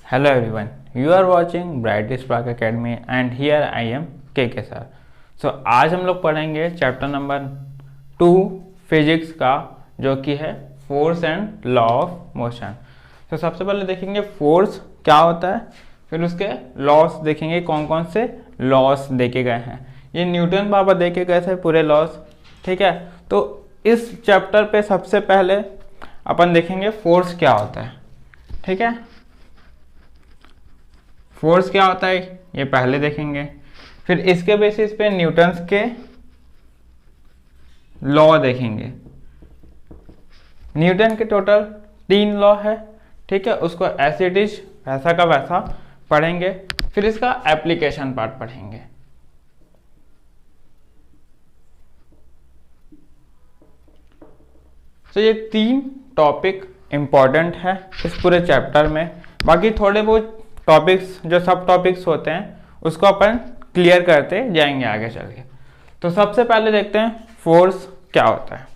Hello everyone, you are watching Bright Spark Academy and here I am KK sir. So आज हम लोग पढ़ेंगे chapter number 2 physics का, जो कि है force and law of motion. तो सबसे पहले देखेंगे फोर्स क्या होता है, फिर उसके लॉस देखेंगे कौन कौन से लॉस देखे गए हैं। ये न्यूटन पापा देखे गए थे पूरे लॉस, ठीक है। तो इस चैप्टर पे सबसे पहले अपन देखेंगे फोर्स क्या होता है, ठीक है। फोर्स क्या होता है ये पहले देखेंगे, फिर इसके बेसिस पे न्यूटन्स के लॉ देखेंगे। न्यूटन के टोटल 3 लॉ है, ठीक है। उसको ऐसे इट इज वैसा का वैसा पढ़ेंगे, फिर इसका एप्लीकेशन पार्ट पढ़ेंगे। तो ये 3 टॉपिक इंपॉर्टेंट है इस पूरे चैप्टर में। बाकी थोड़े बहुत टॉपिक्स जो सब टॉपिक्स होते हैं उसको अपन क्लियर करते जाएंगे आगे चल के। तो सबसे पहले देखते हैं फोर्स क्या होता है।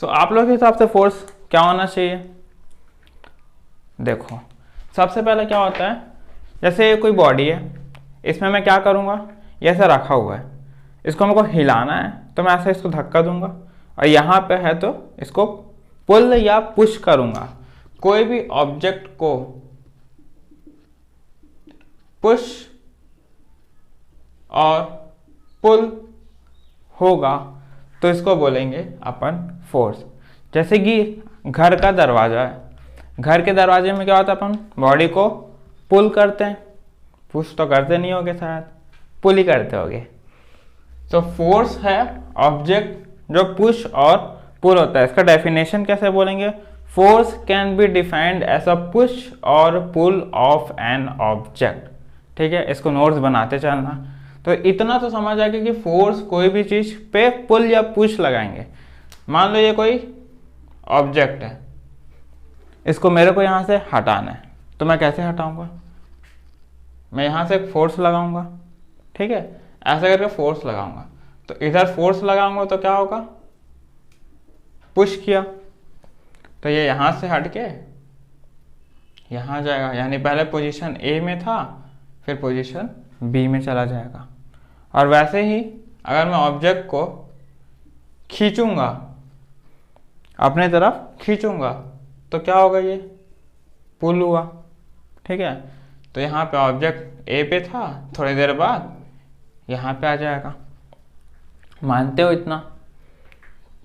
सो आप लोग के हिसाब से फोर्स क्या होना चाहिए। देखो सबसे पहले क्या होता है, जैसे ये कोई बॉडी है, इसमें मैं क्या करूँगा, ये ऐसा रखा हुआ है, इसको मेरे को हिलाना है तो मैं ऐसे इसको धक्का दूंगा, और यहाँ पे है तो इसको पुल या पुश करूँगा। कोई भी ऑब्जेक्ट को पुश और पुल होगा तो इसको बोलेंगे अपन फोर्स। जैसे कि घर का दरवाजा है, घर के दरवाजे में क्या होता है, अपन बॉडी को पुल करते हैं, पुश तो करते नहीं होगे शायद, पुल ही करते होगे। तो फोर्स है ऑब्जेक्ट जो पुश और पुल होता है। इसका डेफिनेशन कैसे बोलेंगे, force can be defined as a push or pull of an object, ठीक है। इसको नोट्स बनाते चलना। तो इतना तो समझ आ गया कि फोर्स कोई भी चीज पे पुल या पुश लगाएंगे। मान लो ये कोई ऑब्जेक्ट है, इसको मेरे को यहां से हटाना है, तो मैं कैसे हटाऊंगा, मैं यहां से फोर्स लगाऊंगा, ठीक है। ऐसा करके फोर्स लगाऊंगा, तो इधर फोर्स लगाऊंगा तो क्या होगा, पुश किया तो ये यहां से हट के यहां जाएगा, यानी पहले पोजीशन ए में था फिर पोजीशन बी में चला जाएगा। और वैसे ही अगर मैं ऑब्जेक्ट को खींचूंगा, अपने तरफ खींचूंगा, तो क्या होगा, ये पुल हुआ, ठीक है। तो यहाँ पे ऑब्जेक्ट ए पे था, थोड़ी देर बाद यहाँ पे आ जाएगा। मानते हो इतना।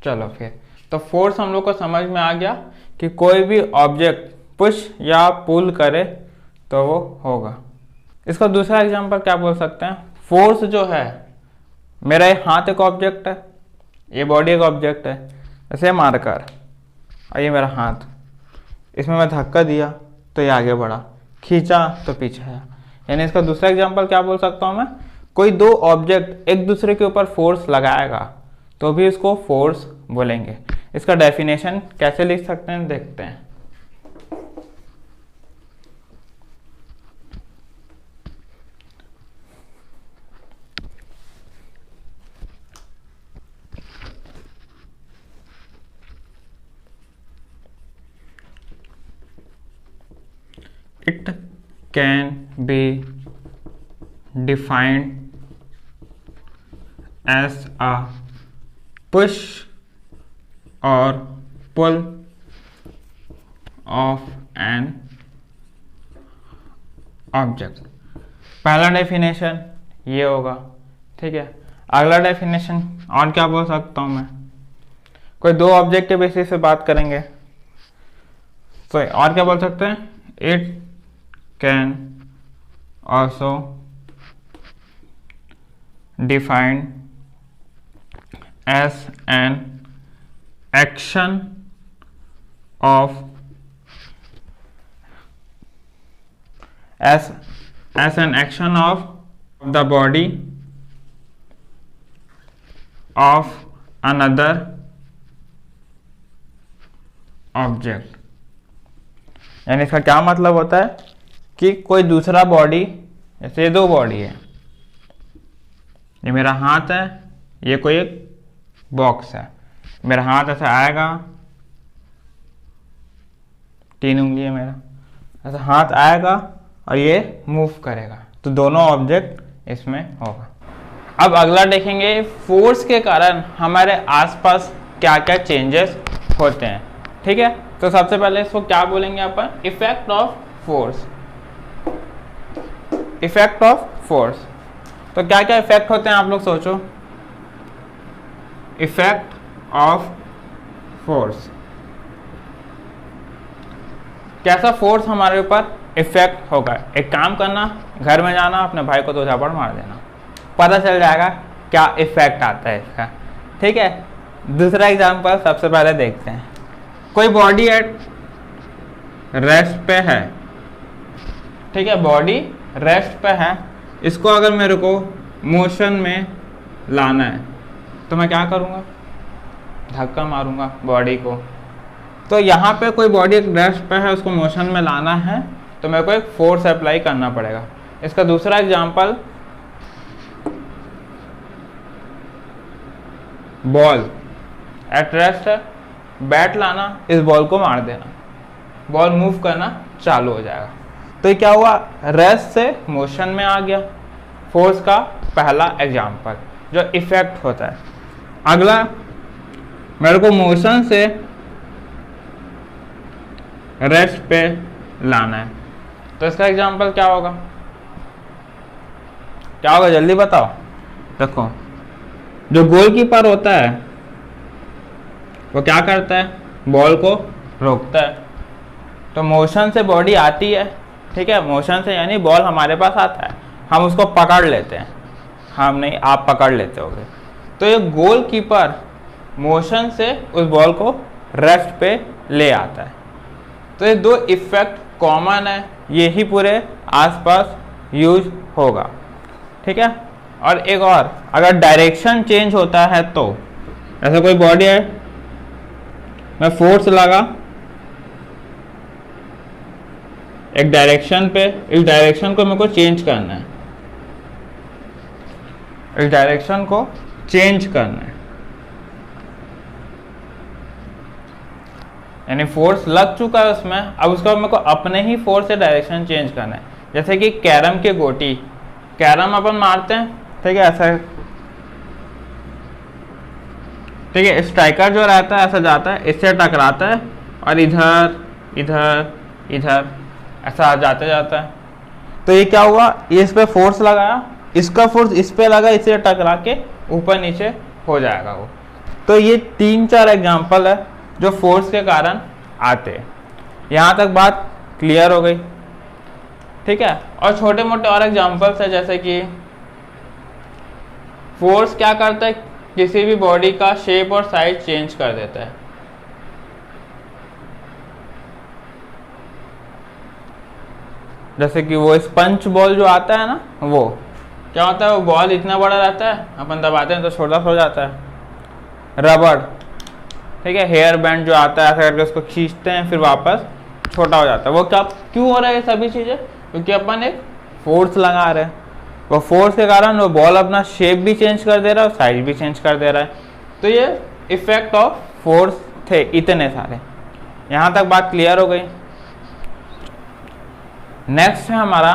चलो फिर तो फोर्स हम लोग को समझ में आ गया कि कोई भी ऑब्जेक्ट पुश या पुल करे तो वो होगा। इसका दूसरा एग्जांपल क्या बोल सकते हैं, फोर्स जो है, मेरा ये हाथ एक ऑब्जेक्ट है, ये बॉडी एक ऑब्जेक्ट है, जैसे मारकर, और ये मेरा हाथ, इसमें मैं धक्का दिया तो ये आगे बढ़ा, खींचा तो पीछे आया। यानी इसका दूसरा एग्जांपल क्या बोल सकता हूँ मैं, कोई दो ऑब्जेक्ट एक दूसरे के ऊपर फोर्स लगाएगा तो भी इसको फोर्स बोलेंगे। इसका डेफिनेशन कैसे लिख सकते हैं देखते हैं। It can be defined as a push or pull of an object। पहला डेफिनेशन ये होगा, ठीक है। अगला डेफिनेशन और क्या बोल सकता हूँ मैं, कोई दो ऑब्जेक्ट के बेसिस पे बात करेंगे तो और क्या बोल सकते हैं, it can also defined as an action of as an action of the body of another object। यानी इसका क्या मतलब होता है कि कोई दूसरा बॉडी, जैसे दो बॉडी है, ये मेरा हाथ है, ये कोई एक बॉक्स है, मेरा हाथ ऐसे आएगा, 3 उंगली है मेरा, ऐसा हाथ आएगा और ये मूव करेगा, तो दोनों ऑब्जेक्ट इसमें होगा। अब अगला देखेंगे फोर्स के कारण हमारे आसपास क्या क्या चेंजेस होते हैं। ठीक है, तो सबसे पहले इसको क्या बोलेंगे अपन, effect of force. Effect of force, तो क्या क्या इफेक्ट होते हैं आप लोग सोचो। इफेक्ट ऑफ फोर्स, कैसा फोर्स हमारे ऊपर इफेक्ट होगा। एक काम करना, घर में जाना, अपने भाई को 2 झापड़ मार देना, पता चल जाएगा क्या इफेक्ट आता है इसका। ठीक है, दूसरा एग्जांपल सबसे पहले देखते हैं। कोई बॉडी एट रेस्ट पे है, ठीक है, बॉडी रेस्ट पे है, इसको अगर मेरे को मोशन में लाना है तो मैं क्या करूँगा, धक्का मारूंगा बॉडी को। तो यहाँ पे कोई बॉडी एक रेस्ट पे है, उसको मोशन में लाना है तो मेरे को एक फोर्स अप्लाई करना पड़ेगा। इसका दूसरा एग्जांपल, बॉल एट रेस्ट है, बैट लाना, इस बॉल को मार देना, बॉल मूव करना चालू हो जाएगा। तो ये क्या हुआ, रेस्ट से मोशन में आ गया, फोर्स का पहला एग्जांपल जो इफेक्ट होता है। अगला, मेरे को मोशन से रेस्ट पे लाना है, तो इसका एग्जांपल क्या होगा, क्या होगा जल्दी बताओ। देखो, जो गोलकीपर होता है वो क्या करता है, बॉल को रोकता है। तो मोशन से बॉडी आती है, ठीक है, मोशन से यानी बॉल हमारे पास आता है, हम उसको पकड़ लेते हैं, हम नहीं, आप पकड़ लेते होगे। तो ये गोलकीपर मोशन से उस बॉल को रेस्ट पे ले आता है। तो ये 2 इफेक्ट कॉमन है, यही पूरे आसपास यूज होगा। ठीक है, और एक और, अगर डायरेक्शन चेंज होता है तो, ऐसा कोई बॉडी है, मैं फोर्स लगा एक डायरेक्शन पे, इस डायरेक्शन को मेरे को चेंज करना है, इस डायरेक्शन को चेंज करना है, यानी फोर्स लग चुका है उसमें, अब उसका मेरे को अपने ही फोर्स से डायरेक्शन चेंज करना है। जैसे कि कैरम की गोटी, कैरम अपन मारते हैं, ठीक है, ऐसा, ठीक है, स्ट्राइकर जो रहता है ऐसा जाता है, इससे टकराता है और इधर इधर इधर ऐसा जाते जाता है। तो ये क्या हुआ, ये इस पे फोर्स लगाया, इसका फोर्स इस पे लगा, इससे टकरा के ऊपर नीचे हो जाएगा वो। तो ये 3-4 एग्जांपल है जो फोर्स के कारण आते हैं। यहाँ तक बात क्लियर हो गई। ठीक है, और छोटे मोटे और एग्जांपल्स है, जैसे कि फोर्स क्या करता है, किसी भी बॉडी का शेप और साइज चेंज कर देता है। जैसे कि वो स्पंज बॉल जो आता है ना, वो क्या होता है, वो बॉल इतना बड़ा रहता है, अपन दबाते हैं तो छोटा हो जाता है। रबड़, ठीक है, हेयर बैंड जो आता है, ऐसा करके उसको खींचते हैं फिर वापस छोटा हो जाता है। वो क्या, क्यों हो रहा है ये सभी चीज़ें, क्योंकि अपन एक फोर्स लगा रहे हैं। वो फोर्स के कारण वो बॉल अपना शेप भी चेंज कर दे रहा है और साइज भी चेंज कर दे रहा है। तो ये इफेक्ट ऑफ फोर्स थे इतने सारे। यहाँ तक बात क्लियर हो गई। नेक्स्ट है हमारा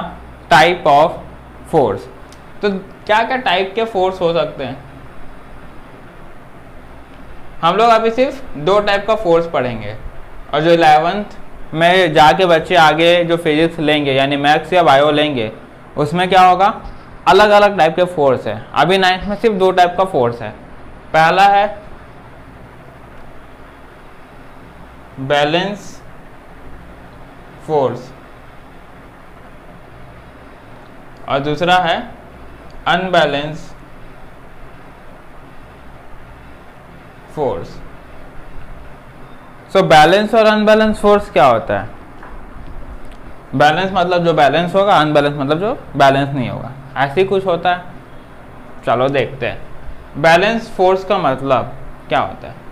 टाइप ऑफ फोर्स। तो क्या क्या टाइप के फोर्स हो सकते हैं, हम लोग अभी सिर्फ 2 टाइप का फोर्स पढ़ेंगे, और जो 11th में जाके बच्चे आगे जो फिजिक्स लेंगे यानी मैथ्स या बायो लेंगे, उसमें क्या होगा, अलग अलग टाइप के फोर्स है। अभी 9th में सिर्फ 2 टाइप का फोर्स है। पहला है बैलेंस फोर्स और दूसरा है अनबैलेंस फोर्स। सो बैलेंस और अनबैलेंस फोर्स क्या होता है, बैलेंस मतलब जो बैलेंस होगा, अनबैलेंस मतलब जो बैलेंस नहीं होगा, ऐसे ही कुछ होता है। चलो देखते हैं बैलेंस फोर्स का मतलब क्या होता है।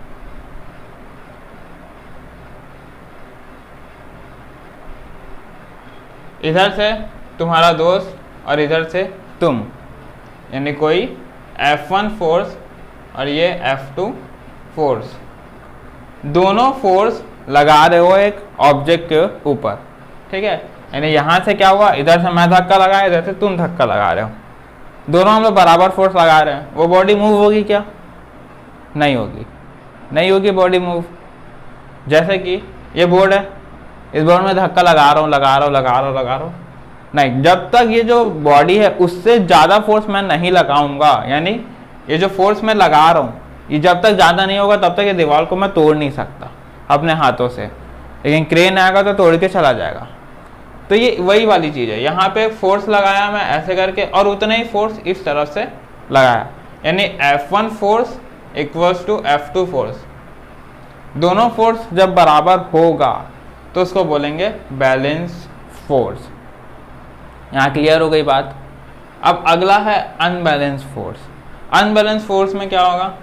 इधर से तुम्हारा दोस्त और इधर से तुम, यानी कोई F1 फोर्स और ये F2 फोर्स, दोनों फोर्स लगा रहे हो एक ऑब्जेक्ट के ऊपर, ठीक है। यानी यहाँ से क्या हुआ, इधर से मैं धक्का लगाया, इधर से तुम धक्का लगा रहे हो, दोनों हम लोग बराबर फोर्स लगा रहे हैं, वो बॉडी मूव होगी क्या? नहीं होगी, नहीं होगी बॉडी मूव। जैसे कि ये बोर्ड है, इस बोर्ड में धक्का लगा रहा हूँ, नहीं, जब तक ये जो बॉडी है उससे ज़्यादा फोर्स मैं नहीं लगाऊंगा, यानी ये जो फोर्स मैं लगा रहा हूँ ये जब तक ज़्यादा नहीं होगा तब तक ये दीवार को मैं तोड़ नहीं सकता अपने हाथों से, लेकिन क्रेन आएगा तो तोड़ के चला जाएगा। तो ये वही वाली चीज़ है, यहाँ पे फोर्स लगाया मैं ऐसे करके और उतना ही फोर्स इस तरफ से लगाया, यानी F1 force equals to F2 force. दोनों फोर्स जब बराबर होगा तो उसको बोलेंगे बैलेंस फोर्स। यहाँ क्लियर हो गई बात। अब अगला है अनबैलेंस फोर्स। अनबैलेंस फोर्स में क्या होगा,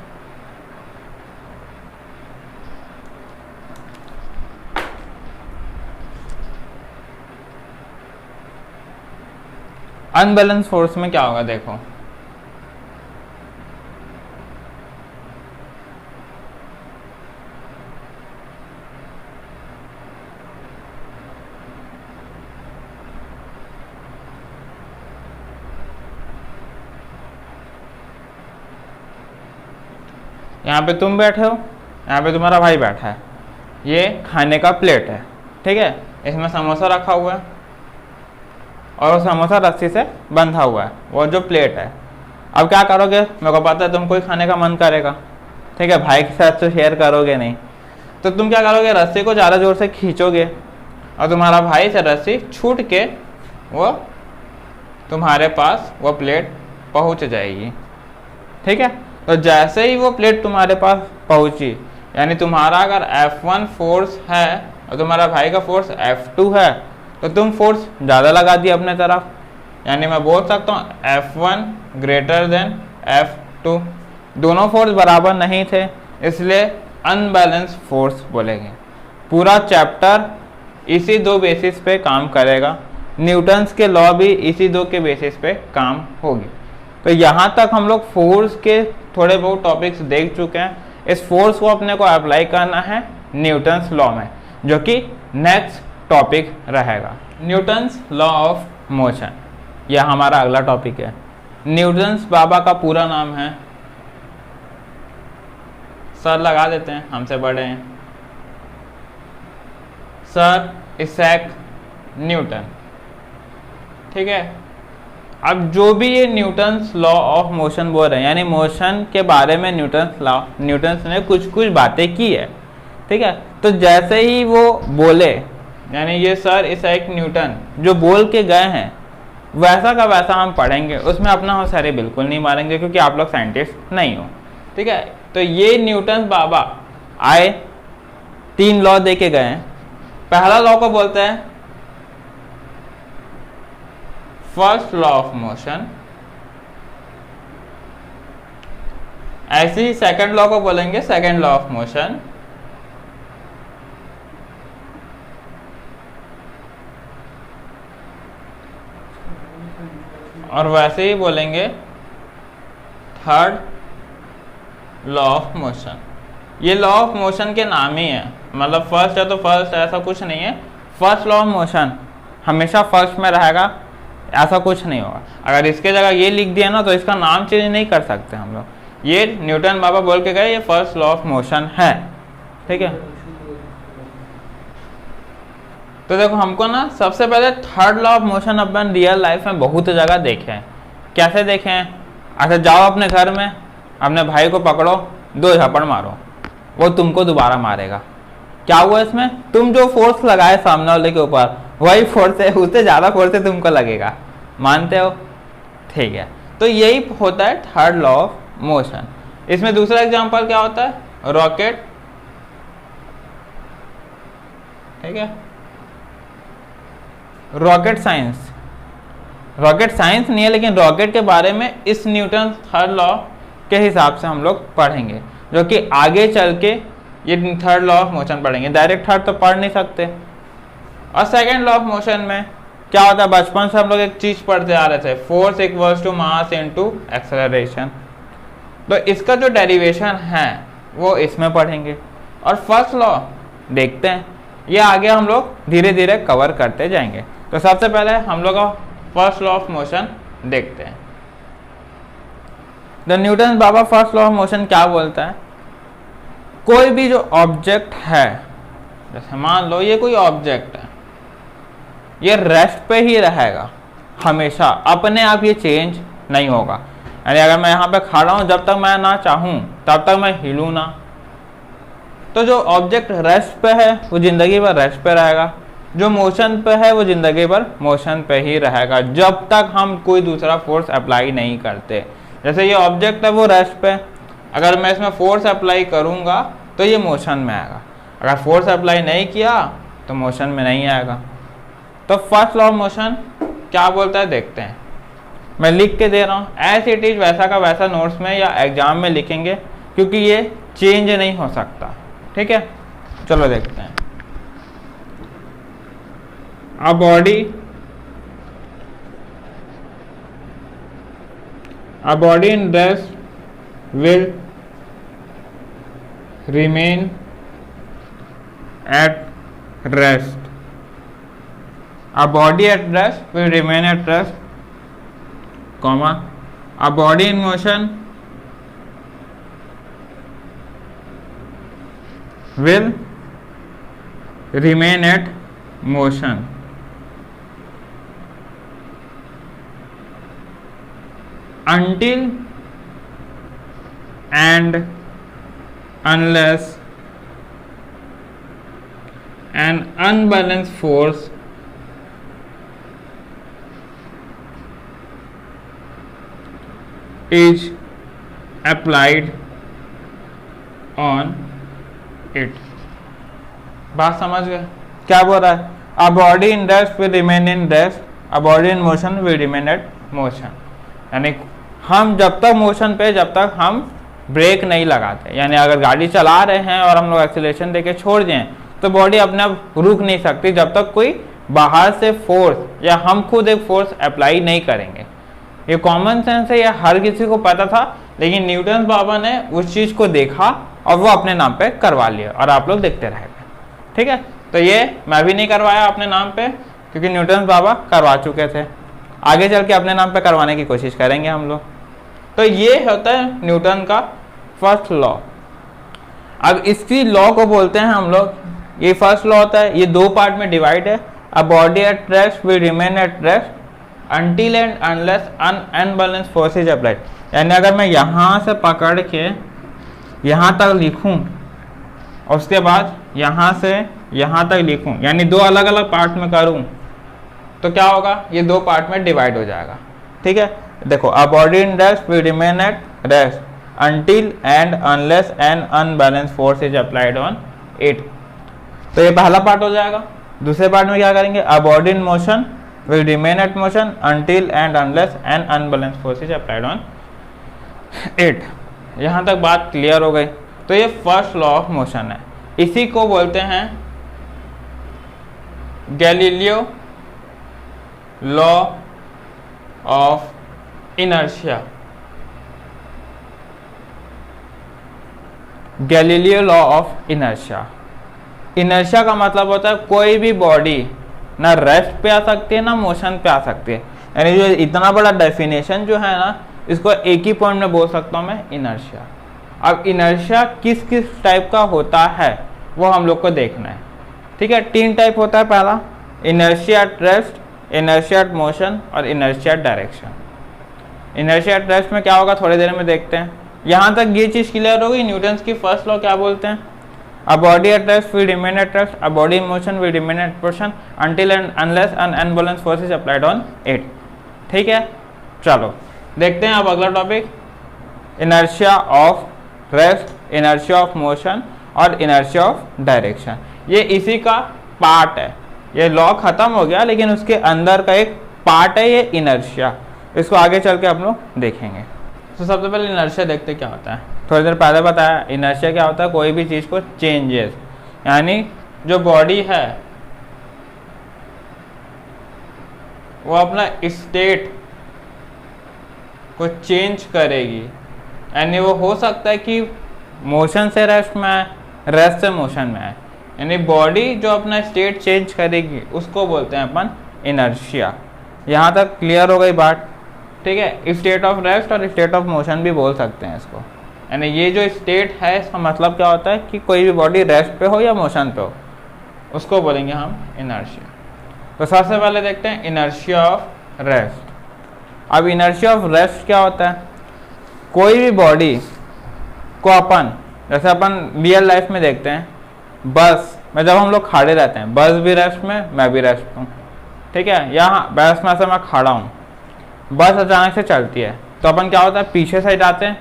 अनबैलेंस फोर्स में क्या होगा, देखो यहाँ पे तुम बैठे हो, यहाँ पे तुम्हारा भाई बैठा है, ये खाने का प्लेट है, ठीक है, इसमें समोसा रखा हुआ है और वो समोसा रस्सी से बंधा हुआ है, वो जो प्लेट है। अब क्या करोगे, मेरे को पता है तुमको ही खाने का मन करेगा, ठीक है, भाई के साथ तो शेयर करोगे नहीं, तो तुम क्या करोगे, रस्सी को ज़्यादा जोर से खींचोगे और तुम्हारा भाई से रस्सी छूट के वो तुम्हारे पास वो प्लेट पहुंच जाएगी, ठीक है। तो जैसे ही वो प्लेट तुम्हारे पास पहुंची, यानी तुम्हारा अगर F1 फोर्स है और तुम्हारा भाई का फोर्स F2 है, तो तुम फोर्स ज़्यादा लगा दिया अपने तरफ, यानी मैं बोल सकता हूँ F1 ग्रेटर देन F2। दोनों फोर्स बराबर नहीं थे, इसलिए अनबैलेंस फोर्स बोलेंगे। पूरा चैप्टर इसी दो बेसिस पे काम करेगा, न्यूटन्स के लॉ भी इसी दो के बेसिस पे काम होगी। तो यहाँ तक हम लोग फोर्स के थोड़े बहुत टॉपिक्स देख चुके हैं। इस फोर्स को अपने को अप्लाई करना है न्यूटन्स लॉ में, जो कि नेक्स्ट टॉपिक रहेगा। न्यूटन्स लॉ ऑफ मोशन, यह हमारा अगला टॉपिक है। न्यूटन्स बाबा का पूरा नाम है, सर लगा देते हैं, हमसे बड़े हैं, सर इसैक न्यूटन, ठीक है। अब जो भी ये न्यूटन्स लॉ ऑफ मोशन बोल रहे हैं, यानी मोशन के बारे में न्यूटन्स ने कुछ कुछ बातें की है, ठीक है। तो जैसे ही वो बोले, यानी ये सर इसैक न्यूटन जो बोल के गए हैं वैसा का वैसा हम पढ़ेंगे, उसमें अपना होशियारी बिल्कुल नहीं मारेंगे क्योंकि आप लोग साइंटिस्ट नहीं हो, ठीक है। तो ये न्यूटन बाबा आए, 3 लॉ दे के गए हैं। पहला लॉ को बोलते हैं फर्स्ट लॉ ऑफ मोशन, ऐसे ही सेकंड लॉ को बोलेंगे सेकंड लॉ ऑफ मोशन, और वैसे ही बोलेंगे थर्ड लॉ ऑफ मोशन। ये लॉ ऑफ मोशन के नाम ही है, मतलब फर्स्ट है तो फर्स्ट, ऐसा कुछ नहीं है। फर्स्ट लॉ ऑफ मोशन हमेशा फर्स्ट में रहेगा, ऐसा कुछ नहीं होगा। अगर इसके जगह ये लिख दिया ना तो इसका नाम चेंज नहीं कर सकते हम लोग। ये न्यूटन बाबा बोल के गए, ये फर्स्ट लॉ ऑफ मोशन है, ठीक है। तो देखो हमको ना सबसे पहले third law of motion upon real life में बहुत जगह देखे हैं। कैसे देखे हैं? अच्छा, जाओ अपने घर में, अपने भाई को पकड़ो, 2 झपड़ मारो, वो तुमको दोबारा मारेगा। क्या हुआ इसमें? तुम जो फोर्स लगाए सामने वाले के ऊपर वही फोर्स है, उससे ज़्यादा फोर्स है तुमको लगेगा। मानते हो? ठीक है। तो यही होता है थर्ड लॉ ऑफ मोशन। इसमें दूसरा एग्जांपल क्या होता है? रॉकेट, ठीक है। रॉकेट साइंस, रॉकेट साइंस नहीं है लेकिन रॉकेट के बारे में इस न्यूटन थर्ड लॉ के हिसाब से हम लोग पढ़ेंगे, जो कि आगे चल के ये थर्ड लॉ ऑफ मोशन पढ़ेंगे। डायरेक्ट थर्ड तो पढ़ नहीं सकते। और सेकेंड लॉ ऑफ मोशन में क्या होता है? बचपन से हम लोग एक चीज पढ़ते आ रहे थे, force equals to mass into acceleration. तो इसका जो डेरिवेशन है वो इसमें पढ़ेंगे। और फर्स्ट लॉ देखते हैं, ये आगे हम लोग धीरे धीरे कवर करते जाएंगे। तो सबसे पहले हम लोग का फर्स्ट लॉ ऑफ मोशन देखते हैं। The Newton Baba first law of motion क्या बोलता है, कोई भी जो ऑब्जेक्ट है, जैसे मान लो ये कोई ऑब्जेक्ट है, ये रेस्ट पे ही रहेगा हमेशा, अपने आप ये चेंज नहीं होगा। यानी अगर मैं यहाँ पे खड़ा हूँ, जब तक मैं ना चाहूँ तब तक मैं हिलूँ ना, तो जो ऑब्जेक्ट रेस्ट पे है वो जिंदगी भर रेस्ट पे रहेगा, जो मोशन पे है वो जिंदगी भर मोशन पे ही रहेगा, जब तक हम कोई दूसरा फोर्स अप्लाई नहीं करते। जैसे ये ऑब्जेक्ट है वो रेस्ट पे, अगर मैं इसमें फोर्स अप्लाई करूँगा तो ये मोशन में आएगा, अगर फोर्स अप्लाई नहीं किया तो मोशन में नहीं आएगा। तो फर्स्ट लॉ ऑफ मोशन क्या बोलता है देखते हैं। मैं लिख के दे रहा हूँ, एज इट इज वैसा का वैसा नोट्स में या एग्जाम में लिखेंगे, क्योंकि ये चेंज नहीं हो सकता। ठीक है, चलो देखते हैं। A body in rest will remain at rest. A body at rest will remain at rest, comma, a body in motion will remain at motion. Until and unless an unbalanced force is applied on it. बात समझ गए क्या बोल रहा है? A body in rest will remain in rest, a body in motion will remain at motion. यानी हम जब तक मोशन पे, जब तक हम ब्रेक नहीं लगाते, यानी अगर गाड़ी चला रहे हैं और हम लोग एक्सीलरेशन देके छोड़ दें तो बॉडी अपने आप रुक नहीं सकती जब तक कोई बाहर से फोर्स या हम खुद एक फोर्स अप्लाई नहीं करेंगे। ये कॉमन सेंस है, ये हर किसी को पता था, लेकिन न्यूटन बाबा ने उस चीज़ को देखा और वो अपने नाम पे करवा लिया और आप लोग देखते रह गए। ठीक है, तो ये मैं भी नहीं करवाया अपने नाम पे, क्योंकि न्यूटन बाबा करवा चुके थे, आगे चल के अपने नाम पे करवाने की कोशिश करेंगे हम लोग। तो ये होता है न्यूटन का फर्स्ट लॉ। अब इसी लॉ को बोलते हैं हम लोग, ये फर्स्ट लॉ होता है, ये दो पार्ट में डिवाइड है। A body at rest will remain at rest until and unless an unbalanced force is applied। यानी अगर मैं यहाँ से पकड़ के यहाँ तक लिखूँ और उसके बाद यहाँ से यहाँ तक लिखूँ, यानी दो अलग अलग पार्ट में करूँ, तो क्या होगा, ये दो पार्ट में डिवाइड हो जाएगा। ठीक है, देखो, a body in rest will remain at rest until and unless an unbalanced force is applied on it। तो ये पहला पार्ट हो जाएगा। दूसरे पार्ट में क्या करेंगे, a body in motion will remain at motion until and unless an unbalanced force is applied on it। यहाँ तक बात क्लियर हो गई। तो ये फर्स्ट लॉ ऑफ मोशन है, इसी को बोलते हैं Galileo law of inertia. Galileo law of inertia, inertia का मतलब होता है कोई भी बॉडी ना रेस्ट पे आ सकती है ना मोशन पे आ सकती है। यानी जो इतना बड़ा डेफिनेशन जो है ना, इसको एक ही पॉइंट में बोल सकता हूँ मैं, इनर्शिया। अब इनर्शिया किस किस टाइप का होता है वो हम लोग को देखना है। ठीक है, तीन टाइप होता है। पहला inertia at rest, inertia at motion और inertia at direction. Inertia at rest में क्या होगा थोड़ी देर में देखते हैं। यहाँ तक ये चीज़ क्लियर होगी, न्यूटन की फर्स्ट लॉ क्या बोलते हैं, A body at rest will remain at rest, a body in motion will remain at motion until and unless an unbalanced force is applied on it। ठीक है, चलो देखते हैं अब अगला topic, inertia of rest, inertia of motion और inertia of direction. ये इसी का पार्ट है, ये लॉ खत्म हो गया लेकिन उसके अंदर का एक पार्ट है ये इनर्शिया। इसको आगे चल के हम लोग देखेंगे। तो सबसे पहले इनर्शिया देखते क्या होता है। थोड़ी देर पहले बताया इनर्शिया क्या होता है, कोई भी चीज़ को चेंजेस, यानी जो बॉडी है वो अपना स्टेट को चेंज करेगी। यानी वो हो सकता है कि मोशन से रेस्ट में आए, रेस्ट से मोशन में आए। यानी बॉडी जो अपना स्टेट चेंज करेगी उसको बोलते हैं अपन इनर्शिया। यहाँ तक क्लियर हो गई बात, ठीक है। स्टेट ऑफ रेस्ट और स्टेट ऑफ मोशन भी बोल सकते हैं इसको। यानी ये जो स्टेट है इसका मतलब क्या होता है कि कोई भी बॉडी रेस्ट पे हो या मोशन पे हो, उसको बोलेंगे हम इनर्शिया। तो सबसे पहले देखते हैं इनर्शिया ऑफ रेस्ट। अब इनर्शिया ऑफ रेस्ट क्या होता है? कोई भी बॉडी को अपन, जैसे अपन रियल लाइफ में देखते हैं, बस में जब हम लोग खड़े रहते हैं, बस भी रेस्ट में, मैं भी रेस्ट हूँ, ठीक है। यहाँ बस में से मैं खड़ा हूँ, बस अचानक से चलती है तो अपन क्या होता है, पीछे साइड आते हैं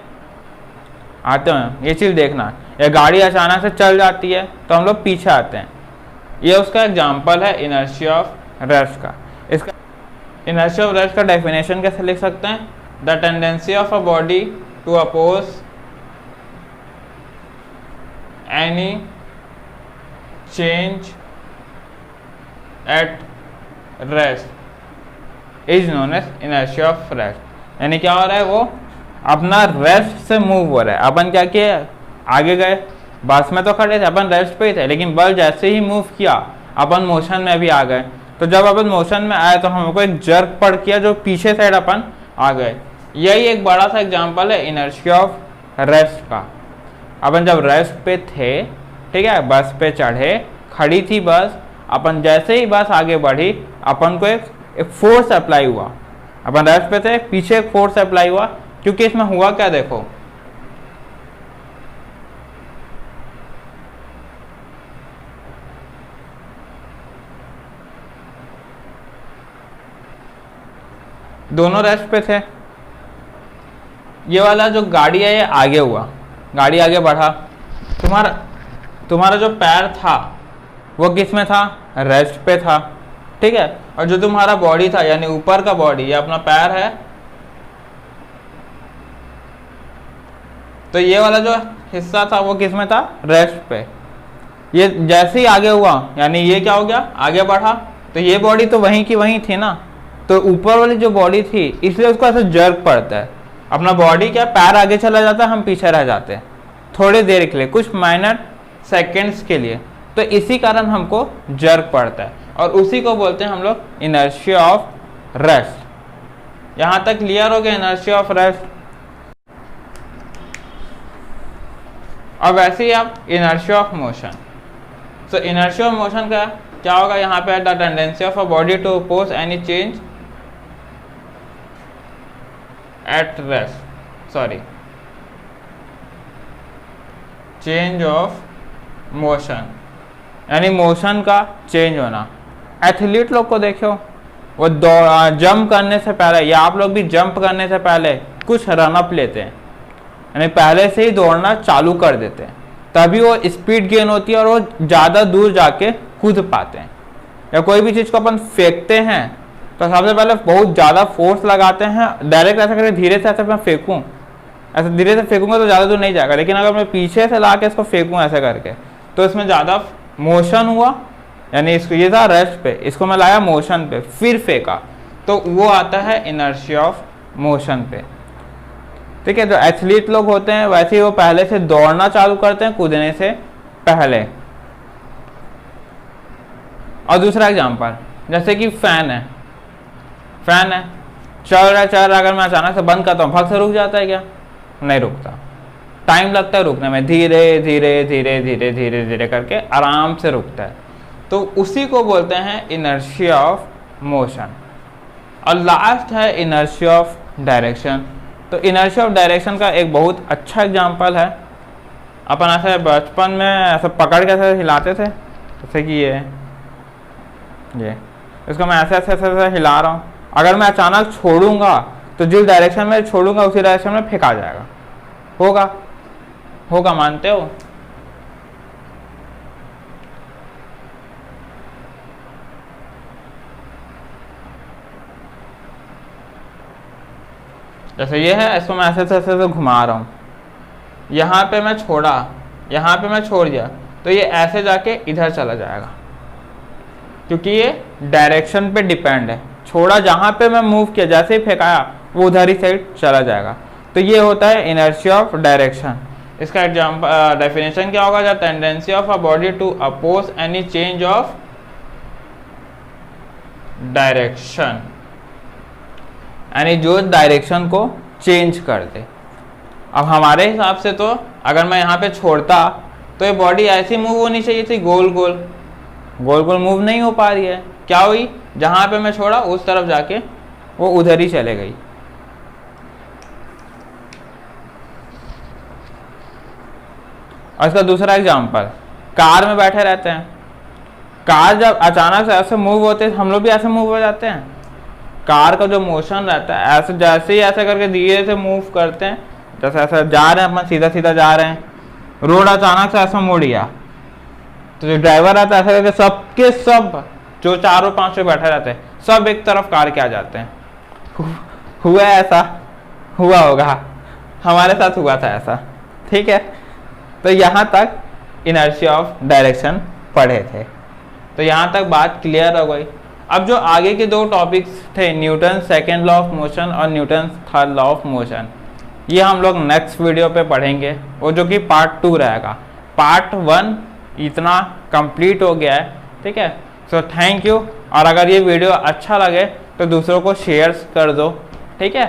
ये चीज़ देखना। या गाड़ी अचानक से चल जाती है तो हम लोग पीछे आते हैं। ये उसका एग्जाम्पल है इनर्शिया ऑफ रेस्ट का। इसका इनर्शिया ऑफ रेस्ट का डेफिनेशन कैसे लिख सकते हैं? The tendency of a body to oppose any change at rest is known as inertia of rest. यानी क्या हो रहा है, वो अपना रेस्ट से मूव हो रहा है। अपन क्या किए, आगे गए, बस में तो खड़े थे, अपन रेस्ट पे ही थे, लेकिन बस जैसे ही मूव किया अपन मोशन में भी आ गए। तो जब अपन मोशन में आए तो हमको एक जर्क पड़ किया जो पीछे साइड अपन आ गए। यही एक बड़ा सा एग्जांपल है इनर्शिया ऑफ रेस्ट का। अपन जब रेस्ट पे थे, ठीक है, बस पे चढ़े, खड़ी थी बस, अपन जैसे ही बस आगे बढ़ी अपन को एक फोर्स अप्लाई हुआ। अपन रेस्ट पे थे, पीछे एक फोर्स अप्लाई हुआ, क्योंकि इसमें हुआ क्या देखो, दोनों रेस्ट पे थे। ये वाला जो गाड़ी है ये आगे हुआ, गाड़ी आगे बढ़ा, तुम्हारा जो पैर था वो किस में था, रेस्ट पे था, ठीक है। और जो तुम्हारा बॉडी था यानी ऊपर का बॉडी, ये अपना पैर है, तो ये वाला जो हिस्सा था वो किस में था, रेस्ट पे। ये जैसे ही आगे हुआ यानी ये क्या हो गया, आगे बढ़ा, तो ये बॉडी तो वहीं की वहीं थी ना, तो ऊपर वाली जो बॉडी थी इसलिए उसको ऐसे जर्क पड़ता है। अपना बॉडी क्या, पैर आगे चला जाता है, हम पीछे रह जाते हैं थोड़ी देर के लिए, कुछ माइनर सेकेंड्स के लिए, तो इसी कारण हमको जर्क पड़ता है और उसी को बोलते हैं हम लोग इनर्शिया ऑफ रेस्ट। यहाँ तक क्लियर हो गया इनर्शिया ऑफ रेस्ट। अब वैसे ही आप inertia of motion, so inertia of motion का क्या होगा, यहाँ पे the tendency of a body to oppose any change at rest, change of motion, यानी मोशन का चेंज होना। एथलीट लोग को देखो, वो जंप करने से पहले, या आप लोग भी जंप करने से पहले कुछ रनअप लेते हैं, यानी पहले से ही दौड़ना चालू कर देते हैं, तभी वो स्पीड गेन होती है और वो ज़्यादा दूर जाके कूद पाते हैं। या कोई भी चीज़ को अपन फेंकते हैं तो सबसे पहले बहुत ज़्यादा फोर्स लगाते हैं, डायरेक्ट ऐसा करके धीरे से ऐसे मैं फेंकूँ, ऐसे धीरे से फेंकूंगा तो ज़्यादा दूर नहीं जाएगा, लेकिन अगर मैं पीछे से ला के इसको फेंकूँ ऐसे करके तो इसमें ज़्यादा मोशन हुआ, यानी इसको ये था रेस्ट पे, इसको मैं लाया मोशन पे फिर फेंका, तो वो आता है इनर्शिया ऑफ मोशन पे, ठीक है। जो एथलीट लोग होते हैं वैसे ही वो पहले से दौड़ना चालू करते हैं कूदने से पहले। और दूसरा एग्जांपल, जैसे कि फैन है, चल रहा है, अगर मैं अचानक से बंद करता हूँ फट से रुक जाता है क्या, नहीं रुकता, टाइम लगता है रुकने में, धीरे धीरे धीरे धीरे धीरे धीरे करके आराम से रुकता है, तो उसी को बोलते हैं इनर्शिया ऑफ मोशन। और लास्ट है इनर्शिया ऑफ डायरेक्शन। तो इनर्शिया ऑफ डायरेक्शन का एक बहुत अच्छा एग्जांपल है, अपन ऐसे बचपन में ऐसे पकड़ के ऐसे हिलाते थे, जैसे कि ये इसको मैं ऐसे ऐसे ऐसे हिला रहा हूँ, अगर मैं अचानक छोड़ूंगा तो जिस डायरेक्शन में छोड़ूंगा उसी डायरेक्शन में फेंका जाएगा, होगा मानते हो? जैसे ये है, इसको मैं ऐसे ऐसे घुमा रहा हूँ, यहाँ पे मैं छोड़ा, यहाँ पे मैं छोड़ दिया, तो ये ऐसे जाके इधर चला जाएगा, क्योंकि ये डायरेक्शन पे डिपेंड है। छोड़ा जहाँ पे मैं मूव किया, जैसे ही फेंकाया वो उधर ही साइड चला जाएगा, तो ये होता है इनर्शिया ऑफ डायरेक्शन। इसका एग्जाम्पल डेफिनेशन क्या होगा? The tendency of a body to oppose any change of direction, यानी जो डायरेक्शन को चेंज कर दे। अब हमारे हिसाब से तो अगर मैं यहाँ पे छोड़ता तो ये बॉडी ऐसी मूव होनी चाहिए थी, गोल गोल गोल गोल मूव नहीं हो पा रही है। क्या हुई? जहाँ पे मैं छोड़ा उस तरफ जाके वो उधर ही चले गई। और इसका दूसरा एग्जांपल, कार में बैठे रहते हैं, कार जब अचानक से ऐसे मूव होते हैं, हम लोग भी ऐसे मूव हो जाते हैं। कार का जो मोशन रहता है, ऐसे जैसे ही ऐसे करके धीरे से मूव करते हैं, जैसे ऐसे जा रहे हैं अपन, सीधा सीधा जा रहे हैं, रोड अचानक से ऐसा मोड़ गया तो जो ड्राइवर रहता है ऐसे करके सबके सब जो चारों पांच पे बैठे रहते हैं सब एक तरफ कार के आ जाते हैं। हुआ ऐसा? हुआ होगा, हमारे साथ हुआ था ऐसा, ठीक है। तो यहाँ तक इनर्शिया ऑफ डायरेक्शन पढ़े थे, तो यहाँ तक बात क्लियर हो गई। अब जो आगे के दो टॉपिक्स थे, Newton second law of motion और Newton third law of motion, ये हम लोग नेक्स्ट वीडियो पे पढ़ेंगे, वो जो कि पार्ट 2 रहेगा। पार्ट 1 इतना कंप्लीट हो गया है, ठीक है। सो थैंक यू, और अगर ये वीडियो अच्छा लगे तो दूसरों को शेयर कर दो, ठीक है।